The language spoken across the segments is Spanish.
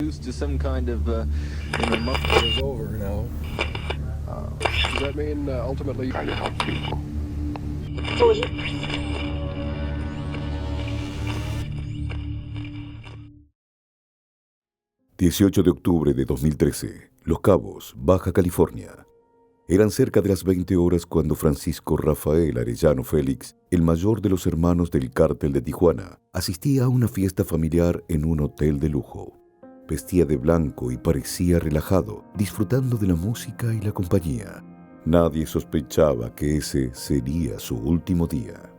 reduced to some kind of, It is over now. Does that mean ultimately? 18 de octubre de 2013, Los Cabos, Baja California. Eran cerca de las 20 horas cuando Francisco Rafael Arellano Félix, el mayor de los hermanos del cártel de Tijuana, asistía a una fiesta familiar en un hotel de lujo. Vestía de blanco y parecía relajado, disfrutando de la música y la compañía. Nadie sospechaba que ese sería su último día.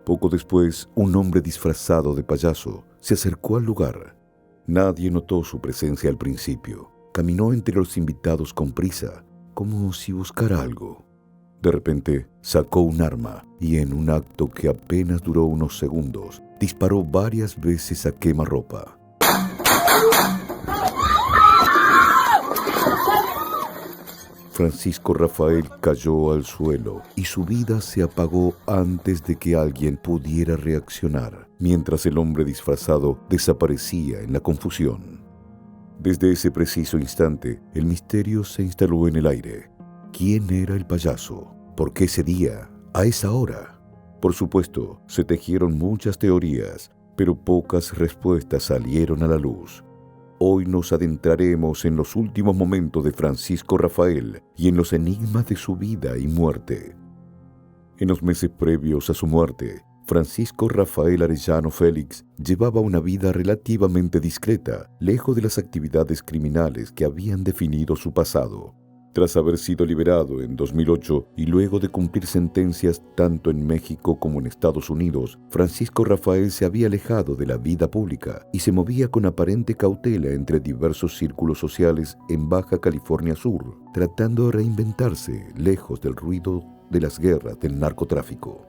Poco después, un hombre disfrazado de payaso se acercó al lugar. Nadie notó su presencia al principio. Caminó entre los invitados con prisa, como si buscara algo. De repente, sacó un arma y en un acto que apenas duró unos segundos, disparó varias veces a quemarropa. Francisco Rafael cayó al suelo y su vida se apagó antes de que alguien pudiera reaccionar, mientras el hombre disfrazado desaparecía en la confusión. Desde ese preciso instante, el misterio se instaló en el aire. ¿Quién era el payaso? ¿Por qué ese día? ¿A esa hora? Por supuesto, se tejieron muchas teorías, pero pocas respuestas salieron a la luz. Hoy nos adentraremos en los últimos momentos de Francisco Rafael y en los enigmas de su vida y muerte. En los meses previos a su muerte, Francisco Rafael Arellano Félix llevaba una vida relativamente discreta, lejos de las actividades criminales que habían definido su pasado. Tras haber sido liberado en 2008 y luego de cumplir sentencias tanto en México como en Estados Unidos, Francisco Rafael se había alejado de la vida pública y se movía con aparente cautela entre diversos círculos sociales en Baja California Sur, tratando de reinventarse lejos del ruido de las guerras del narcotráfico.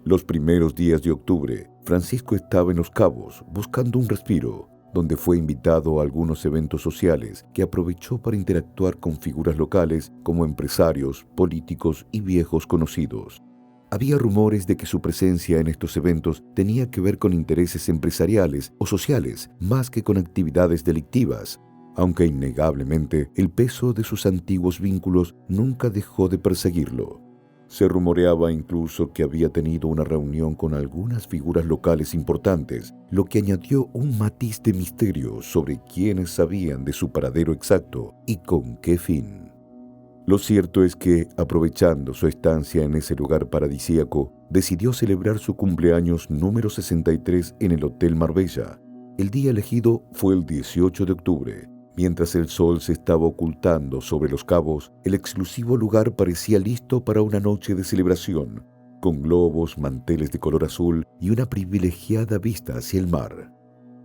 Los primeros días de octubre, Francisco estaba en Los Cabos buscando un respiro, donde fue invitado a algunos eventos sociales que aprovechó para interactuar con figuras locales como empresarios, políticos y viejos conocidos. Había rumores de que su presencia en estos eventos tenía que ver con intereses empresariales o sociales más que con actividades delictivas, aunque innegablemente el peso de sus antiguos vínculos nunca dejó de perseguirlo. Se rumoreaba incluso que había tenido una reunión con algunas figuras locales importantes, lo que añadió un matiz de misterio sobre quiénes sabían de su paradero exacto y con qué fin. Lo cierto es que, aprovechando su estancia en ese lugar paradisíaco, decidió celebrar su cumpleaños número 63 en el Hotel Marbella. El día elegido fue el 18 de octubre. Mientras el sol se estaba ocultando sobre Los Cabos, el exclusivo lugar parecía listo para una noche de celebración, con globos, manteles de color azul y una privilegiada vista hacia el mar.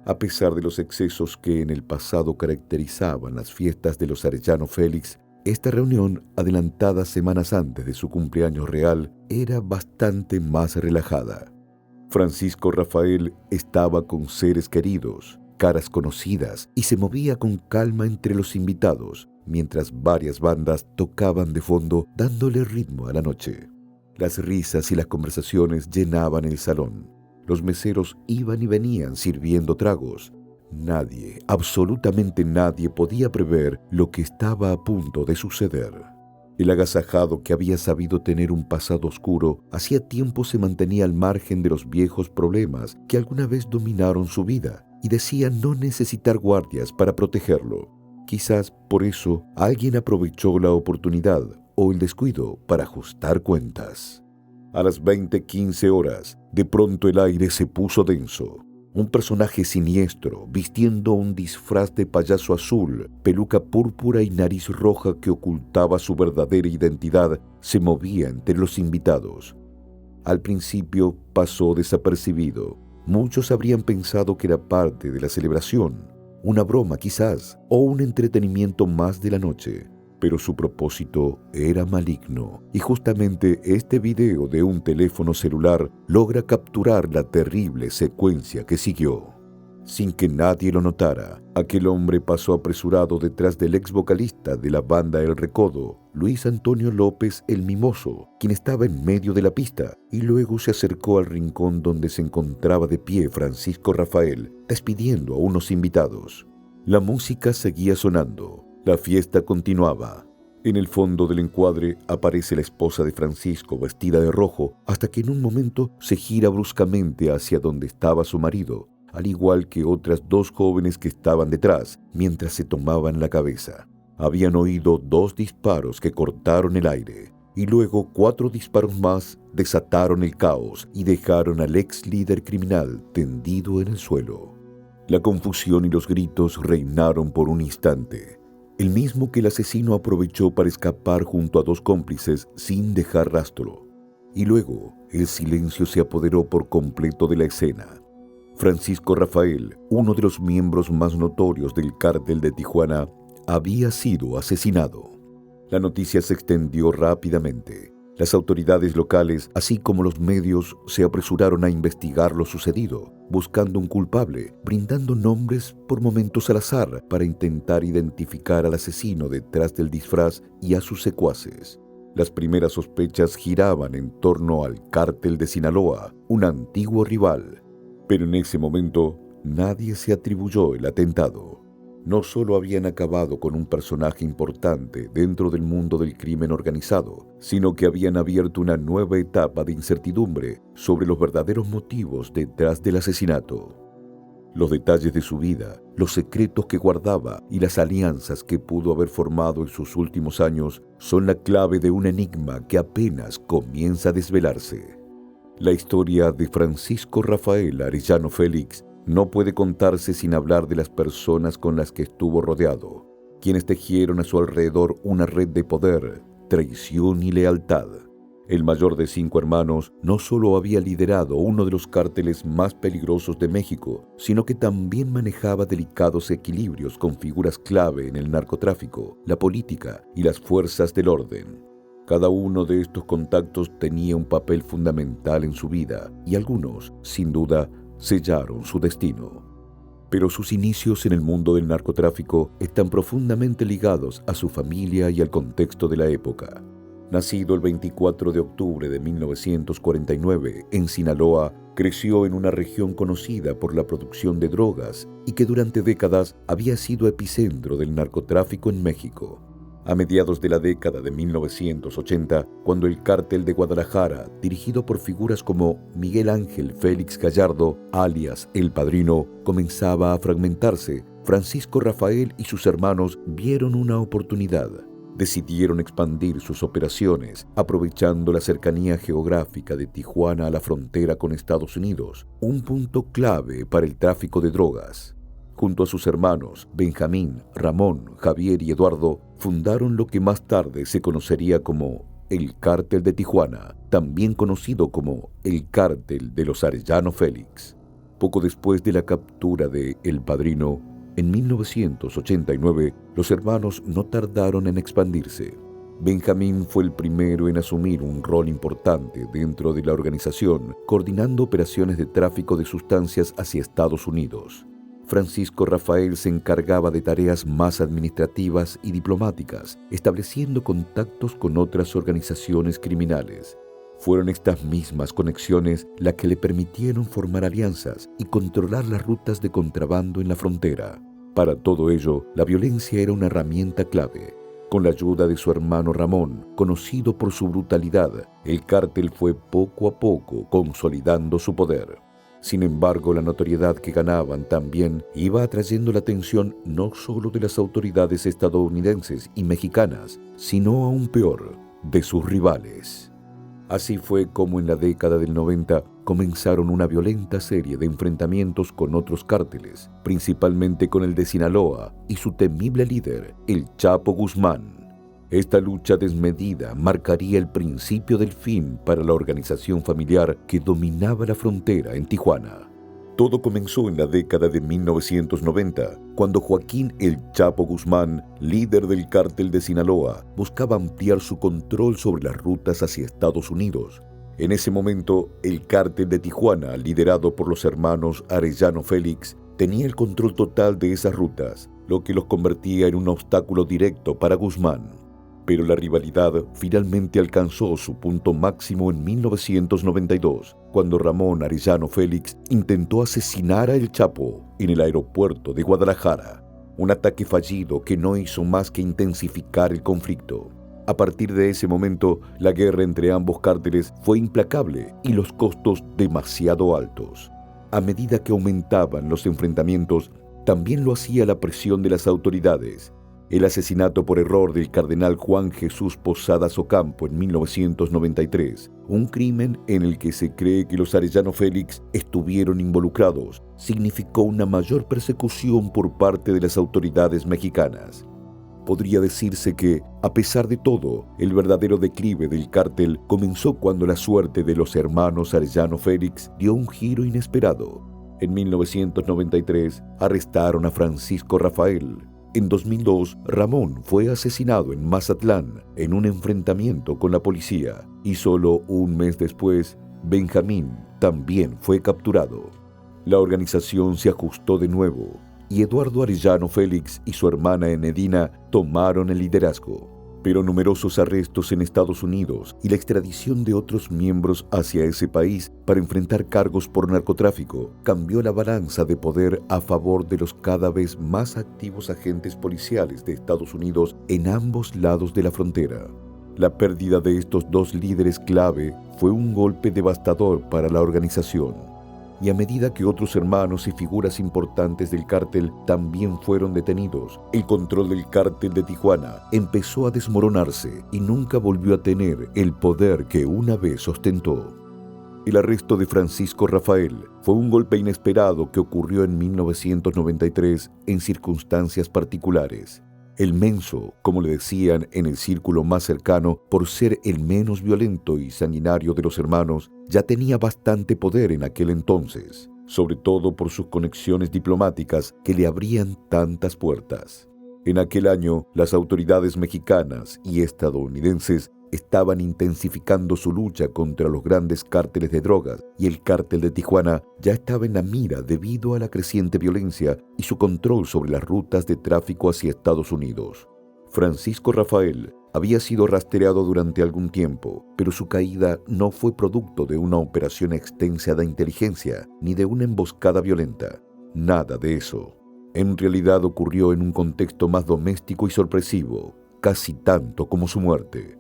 A pesar de los excesos que en el pasado caracterizaban las fiestas de los Arellano Félix, esta reunión, adelantada semanas antes de su cumpleaños real, era bastante más relajada. Francisco Rafael estaba con seres queridos, caras conocidas, y se movía con calma entre los invitados, mientras varias bandas tocaban de fondo dándole ritmo a la noche. Las risas y las conversaciones llenaban el salón. Los meseros iban y venían sirviendo tragos. Nadie, absolutamente nadie, podía prever lo que estaba a punto de suceder. El agasajado, que había sabido tener un pasado oscuro, hacía tiempo se mantenía al margen de los viejos problemas que alguna vez dominaron su vida, y decía no necesitar guardias para protegerlo. Quizás por eso alguien aprovechó la oportunidad o el descuido para ajustar cuentas. A las 20:15 horas, de pronto el aire se puso denso. Un personaje siniestro, vistiendo un disfraz de payaso azul, peluca púrpura y nariz roja que ocultaba su verdadera identidad, se movía entre los invitados. Al principio pasó desapercibido. Muchos habrían pensado que era parte de la celebración, una broma quizás, o un entretenimiento más de la noche. Pero su propósito era maligno, y justamente este video de un teléfono celular logra capturar la terrible secuencia que siguió. Sin que nadie lo notara, aquel hombre pasó apresurado detrás del ex vocalista de la banda El Recodo, Luis Antonio López el Mimoso, quien estaba en medio de la pista, y luego se acercó al rincón donde se encontraba de pie Francisco Rafael, despidiendo a unos invitados. La música seguía sonando. La fiesta continuaba. En el fondo del encuadre aparece la esposa de Francisco vestida de rojo, hasta que en un momento se gira bruscamente hacia donde estaba su marido, al igual que otras dos jóvenes que estaban detrás, mientras se tomaban la cabeza. Habían oído 2 disparos que cortaron el aire, y luego 4 disparos más desataron el caos y dejaron al ex líder criminal tendido en el suelo. La confusión y los gritos reinaron por un instante, el mismo que el asesino aprovechó para escapar junto a 2 cómplices sin dejar rastro. Y luego el silencio se apoderó por completo de la escena. Francisco Rafael, uno de los miembros más notorios del cártel de Tijuana, había sido asesinado. La noticia se extendió rápidamente. Las autoridades locales, así como los medios, se apresuraron a investigar lo sucedido, buscando un culpable, brindando nombres por momentos al azar para intentar identificar al asesino detrás del disfraz y a sus secuaces. Las primeras sospechas giraban en torno al cártel de Sinaloa, un antiguo rival. Pero en ese momento, nadie se atribuyó el atentado. No solo habían acabado con un personaje importante dentro del mundo del crimen organizado, sino que habían abierto una nueva etapa de incertidumbre sobre los verdaderos motivos detrás del asesinato. Los detalles de su vida, los secretos que guardaba y las alianzas que pudo haber formado en sus últimos años son la clave de un enigma que apenas comienza a desvelarse. La historia de Francisco Rafael Arellano Félix no puede contarse sin hablar de las personas con las que estuvo rodeado, quienes tejieron a su alrededor una red de poder, traición y lealtad. El mayor de 5 hermanos no solo había liderado uno de los cárteles más peligrosos de México, sino que también manejaba delicados equilibrios con figuras clave en el narcotráfico, la política y las fuerzas del orden. Cada uno de estos contactos tenía un papel fundamental en su vida y algunos, sin duda, sellaron su destino. Pero sus inicios en el mundo del narcotráfico están profundamente ligados a su familia y al contexto de la época. Nacido el 24 de octubre de 1949 en Sinaloa, creció en una región conocida por la producción de drogas y que durante décadas había sido epicentro del narcotráfico en México. A mediados de la década de 1980, cuando el cártel de Guadalajara, dirigido por figuras como Miguel Ángel Félix Gallardo, alias El Padrino, comenzaba a fragmentarse, Francisco Rafael y sus hermanos vieron una oportunidad. Decidieron expandir sus operaciones, aprovechando la cercanía geográfica de Tijuana a la frontera con Estados Unidos, un punto clave para el tráfico de drogas. Junto a sus hermanos Benjamín, Ramón, Javier y Eduardo, fundaron lo que más tarde se conocería como el Cártel de Tijuana, también conocido como el Cártel de los Arellano Félix. Poco después de la captura de El Padrino, en 1989, los hermanos no tardaron en expandirse. Benjamín fue el primero en asumir un rol importante dentro de la organización, coordinando operaciones de tráfico de sustancias hacia Estados Unidos. Francisco Rafael se encargaba de tareas más administrativas y diplomáticas, estableciendo contactos con otras organizaciones criminales. Fueron estas mismas conexiones las que le permitieron formar alianzas y controlar las rutas de contrabando en la frontera. Para todo ello, la violencia era una herramienta clave. Con la ayuda de su hermano Ramón, conocido por su brutalidad, el cártel fue poco a poco consolidando su poder. Sin embargo, la notoriedad que ganaban también iba atrayendo la atención no solo de las autoridades estadounidenses y mexicanas, sino aún peor, de sus rivales. Así fue como en la década del 90 comenzaron una violenta serie de enfrentamientos con otros cárteles, principalmente con el de Sinaloa y su temible líder, el Chapo Guzmán. Esta lucha desmedida marcaría el principio del fin para la organización familiar que dominaba la frontera en Tijuana. Todo comenzó en la década de 1990, cuando Joaquín El Chapo Guzmán, líder del cártel de Sinaloa, buscaba ampliar su control sobre las rutas hacia Estados Unidos. En ese momento, el cártel de Tijuana, liderado por los hermanos Arellano Félix, tenía el control total de esas rutas, lo que los convertía en un obstáculo directo para Guzmán. Pero la rivalidad finalmente alcanzó su punto máximo en 1992, cuando Ramón Arellano Félix intentó asesinar a El Chapo en el aeropuerto de Guadalajara. Un ataque fallido que no hizo más que intensificar el conflicto. A partir de ese momento, la guerra entre ambos cárteles fue implacable y los costos demasiado altos. A medida que aumentaban los enfrentamientos, también lo hacía la presión de las autoridades. El asesinato por error del cardenal Juan Jesús Posadas Ocampo en 1993, un crimen en el que se cree que los Arellano Félix estuvieron involucrados, significó una mayor persecución por parte de las autoridades mexicanas. Podría decirse que, a pesar de todo, el verdadero declive del cártel comenzó cuando la suerte de los hermanos Arellano Félix dio un giro inesperado. En 1993 arrestaron a Francisco Rafael. En 2002, Ramón fue asesinado en Mazatlán en un enfrentamiento con la policía y solo un mes después, Benjamín también fue capturado. La organización se ajustó de nuevo y Eduardo Arellano Félix y su hermana Enedina tomaron el liderazgo. Pero numerosos arrestos en Estados Unidos y la extradición de otros miembros hacia ese país para enfrentar cargos por narcotráfico cambió la balanza de poder a favor de los cada vez más activos agentes policiales de Estados Unidos en ambos lados de la frontera. La pérdida de estos dos líderes clave fue un golpe devastador para la organización. Y a medida que otros hermanos y figuras importantes del cártel también fueron detenidos, el control del cártel de Tijuana empezó a desmoronarse y nunca volvió a tener el poder que una vez ostentó. El arresto de Francisco Rafael fue un golpe inesperado que ocurrió en 1993 en circunstancias particulares. El Menso, como le decían en el círculo más cercano, por ser el menos violento y sanguinario de los hermanos, ya tenía bastante poder en aquel entonces, sobre todo por sus conexiones diplomáticas que le abrían tantas puertas. En aquel año, las autoridades mexicanas y estadounidenses estaban intensificando su lucha contra los grandes cárteles de drogas y el cártel de Tijuana ya estaba en la mira debido a la creciente violencia y su control sobre las rutas de tráfico hacia Estados Unidos. Francisco Rafael había sido rastreado durante algún tiempo, pero su caída no fue producto de una operación extensa de inteligencia ni de una emboscada violenta. Nada de eso. En realidad ocurrió en un contexto más doméstico y sorpresivo, casi tanto como su muerte.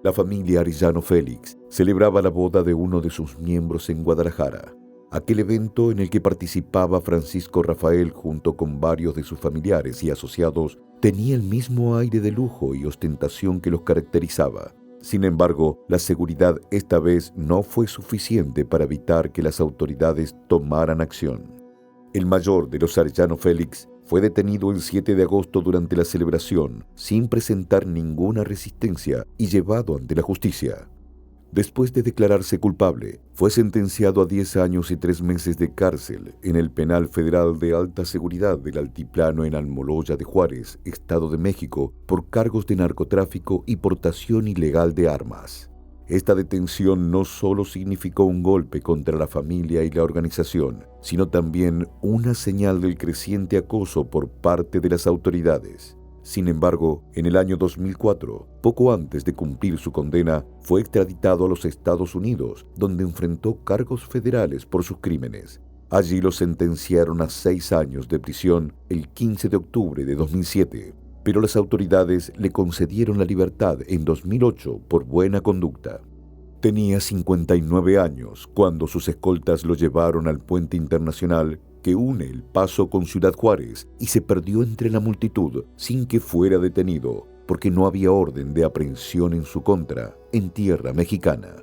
La familia Arellano Félix celebraba la boda de uno de sus miembros en Guadalajara. Aquel evento en el que participaba Francisco Rafael junto con varios de sus familiares y asociados tenía el mismo aire de lujo y ostentación que los caracterizaba. Sin embargo, la seguridad esta vez no fue suficiente para evitar que las autoridades tomaran acción. El mayor de los Arellano Félix fue detenido el 7 de agosto durante la celebración, sin presentar ninguna resistencia y llevado ante la justicia. Después de declararse culpable, fue sentenciado a 10 años y 3 meses de cárcel en el Penal Federal de Alta Seguridad del Altiplano en Almoloya de Juárez, Estado de México, por cargos de narcotráfico y portación ilegal de armas. Esta detención no solo significó un golpe contra la familia y la organización, sino también una señal del creciente acoso por parte de las autoridades. Sin embargo, en el año 2004, poco antes de cumplir su condena, fue extraditado a los Estados Unidos, donde enfrentó cargos federales por sus crímenes. Allí lo sentenciaron a 6 años de prisión el 15 de octubre de 2007. Pero las autoridades le concedieron la libertad en 2008 por buena conducta. Tenía 59 años cuando sus escoltas lo llevaron al puente internacional que une El Paso con Ciudad Juárez y se perdió entre la multitud sin que fuera detenido porque no había orden de aprehensión en su contra en tierra mexicana.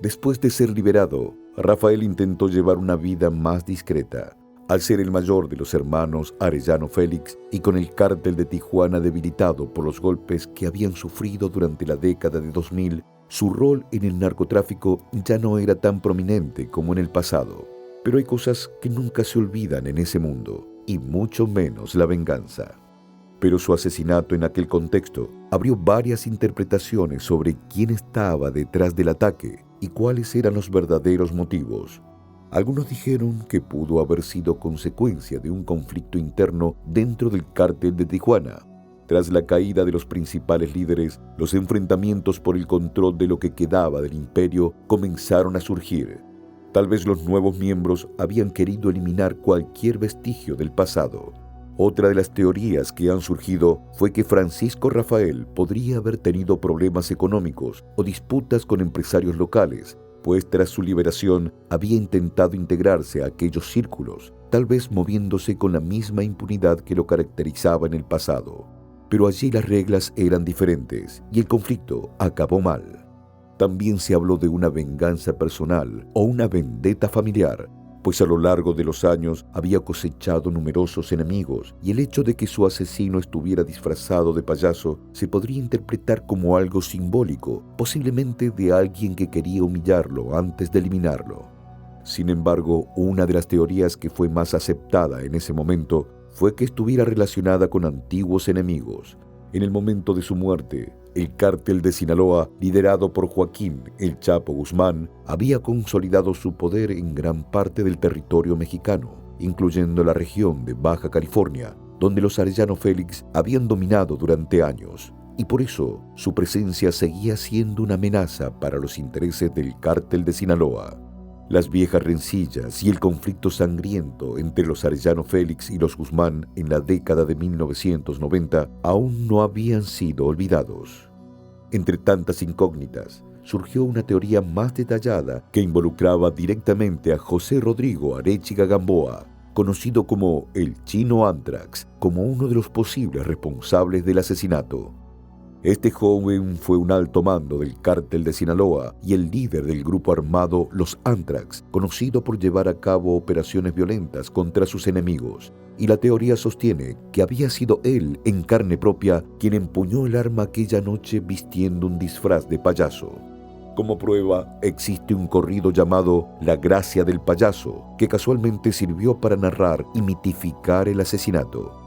Después de ser liberado, Rafael intentó llevar una vida más discreta. Al ser el mayor de los hermanos Arellano Félix y con el cártel de Tijuana debilitado por los golpes que habían sufrido durante la década de 2000, su rol en el narcotráfico ya no era tan prominente como en el pasado. Pero hay cosas que nunca se olvidan en ese mundo, y mucho menos la venganza. Pero su asesinato en aquel contexto abrió varias interpretaciones sobre quién estaba detrás del ataque y cuáles eran los verdaderos motivos. Algunos dijeron que pudo haber sido consecuencia de un conflicto interno dentro del cártel de Tijuana. Tras la caída de los principales líderes, los enfrentamientos por el control de lo que quedaba del imperio comenzaron a surgir. Tal vez los nuevos miembros habían querido eliminar cualquier vestigio del pasado. Otra de las teorías que han surgido fue que Francisco Rafael podría haber tenido problemas económicos o disputas con empresarios locales, pues tras su liberación había intentado integrarse a aquellos círculos, tal vez moviéndose con la misma impunidad que lo caracterizaba en el pasado. Pero allí las reglas eran diferentes y el conflicto acabó mal. También se habló de una venganza personal o una vendetta familiar, pues a lo largo de los años había cosechado numerosos enemigos y el hecho de que su asesino estuviera disfrazado de payaso se podría interpretar como algo simbólico, posiblemente de alguien que quería humillarlo antes de eliminarlo. Sin embargo, una de las teorías que fue más aceptada en ese momento fue que estuviera relacionada con antiguos enemigos. En el momento de su muerte, el cártel de Sinaloa, liderado por Joaquín El Chapo Guzmán, había consolidado su poder en gran parte del territorio mexicano, incluyendo la región de Baja California, donde los Arellano Félix habían dominado durante años, y por eso su presencia seguía siendo una amenaza para los intereses del cártel de Sinaloa. Las viejas rencillas y el conflicto sangriento entre los Arellano Félix y los Guzmán en la década de 1990 aún no habían sido olvidados. Entre tantas incógnitas, surgió una teoría más detallada que involucraba directamente a José Rodrigo Arechiga Gamboa, conocido como el Chino Anthrax, como uno de los posibles responsables del asesinato. Este joven fue un alto mando del cártel de Sinaloa y el líder del grupo armado Los Anthrax, conocido por llevar a cabo operaciones violentas contra sus enemigos, y la teoría sostiene que había sido él en carne propia quien empuñó el arma aquella noche vistiendo un disfraz de payaso. Como prueba, existe un corrido llamado La Gracia del Payaso, que casualmente sirvió para narrar y mitificar el asesinato.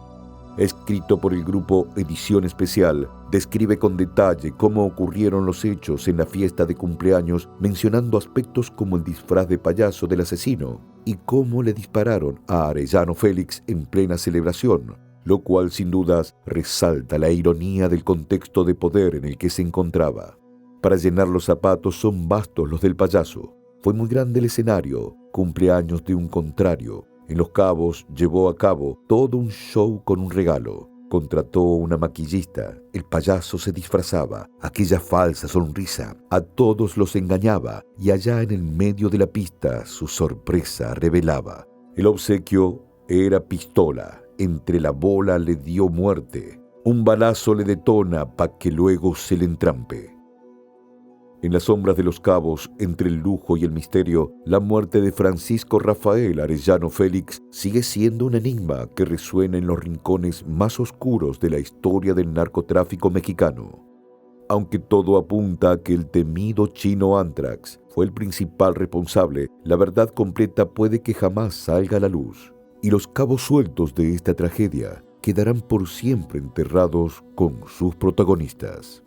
Escrito por el grupo Edición Especial, describe con detalle cómo ocurrieron los hechos en la fiesta de cumpleaños, mencionando aspectos como el disfraz de payaso del asesino y cómo le dispararon a Arellano Félix en plena celebración, lo cual sin dudas resalta la ironía del contexto de poder en el que se encontraba. Para llenar los zapatos son bastos los del payaso. Fue muy grande el escenario, cumpleaños de un contrario. En Los Cabos llevó a cabo todo un show con un regalo. Contrató una maquillista, el payaso se disfrazaba, aquella falsa sonrisa a todos los engañaba y allá en el medio de la pista su sorpresa revelaba. El obsequio era pistola, entre la bola le dio muerte, un balazo le detona pa' que luego se le entrampe. En las sombras de Los Cabos, entre el lujo y el misterio, la muerte de Francisco Rafael Arellano Félix sigue siendo un enigma que resuena en los rincones más oscuros de la historia del narcotráfico mexicano. Aunque todo apunta a que el temido Chino Anthrax fue el principal responsable, la verdad completa puede que jamás salga a la luz, y los cabos sueltos de esta tragedia quedarán por siempre enterrados con sus protagonistas.